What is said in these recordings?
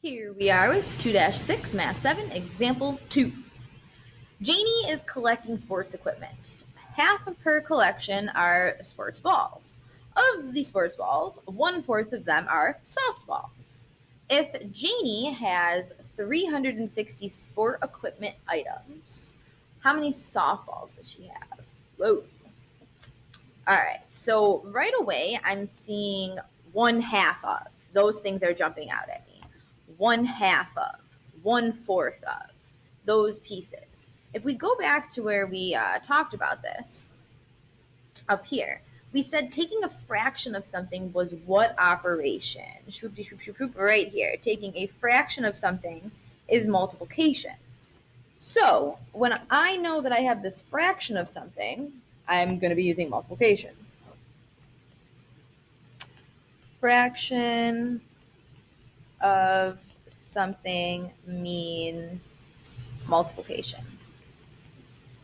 Here we are with 2-6, Math 7, Example 2. Janie is collecting sports equipment. Half of her collection are sports balls. Of the sports balls, 1/4 of them are softballs. If Janie has 360 sport equipment items, how many softballs does she have? Whoa. All right, so right away I'm seeing 1/2 of. Those things are jumping out at me. 1/2 of, 1/4 of those pieces. If we go back to where we talked about this up here, we said taking a fraction of something was what operation? Right here, taking a fraction of something is multiplication. So when I know that I have this fraction of something, I'm going to be using multiplication. Fraction of something means multiplication.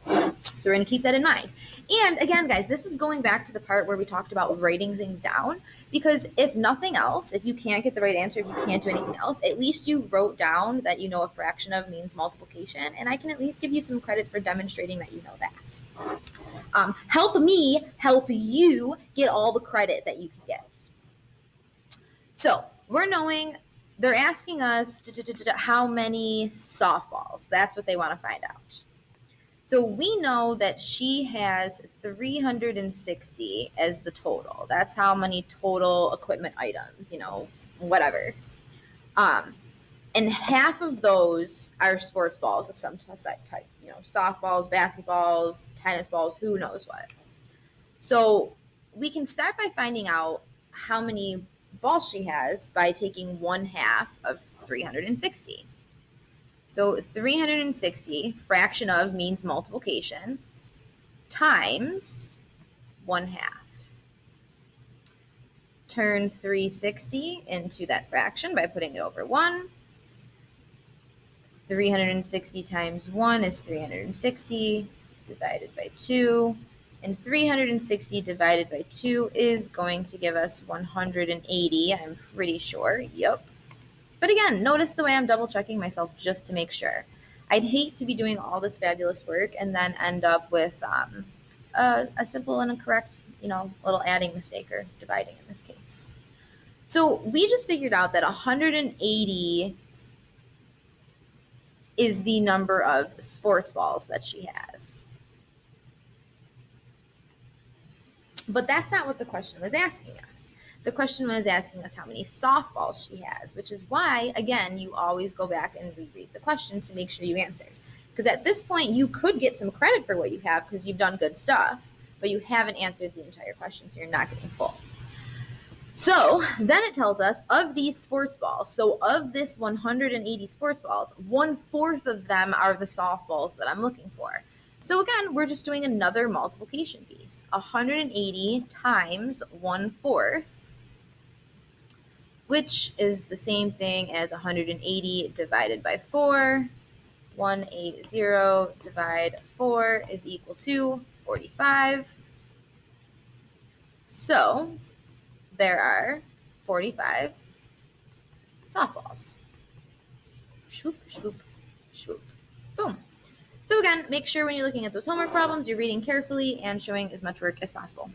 So we're going to keep that in mind. And again, guys, this is going back to the part where we talked about writing things down, because if nothing else, if you can't get the right answer, if you can't do anything else, at least you wrote down that you know a fraction of means multiplication, and I can at least give you some credit for demonstrating that you know that. Help me help you get all the credit that you can get. So we're knowing they're asking us how many softballs. That's what they want to find out. So we know that she has 360 as the total. That's how many total equipment items, whatever. And half of those are sports balls of some type, softballs, basketballs, tennis balls, who knows what. So we can start by finding out how many balls she has by taking 1/2 of 360. So 360, fraction of means multiplication, times 1/2. Turn 360 into that fraction by putting it over 1. 360 times 1 is 360 divided by 2. And 360 divided by 2 is going to give us 180, I'm pretty sure. Yep. But again, notice the way I'm double checking myself just to make sure. I'd hate to be doing all this fabulous work and then end up with a simple and incorrect, little adding mistake or dividing in this case. So we just figured out that 180 is the number of sports balls that she has. But that's not what the question was asking us. The question was asking us how many softballs she has, which is why, again, you always go back and reread the question to make sure you answered. Because at this point, you could get some credit for what you have because you've done good stuff, but you haven't answered the entire question, so you're not getting full. So then it tells us of these sports balls, so of this 180 sports balls, 1/4 of them are the softballs that I'm looking for. So again, we're just doing another multiplication piece. 180 times 1/4, which is the same thing as 180 divided by 4. 180 divided 4 is equal to 45. So there are 45 softballs. Shoop, shoop, shoop. Boom. So again, make sure when you're looking at those homework problems, you're reading carefully and showing as much work as possible.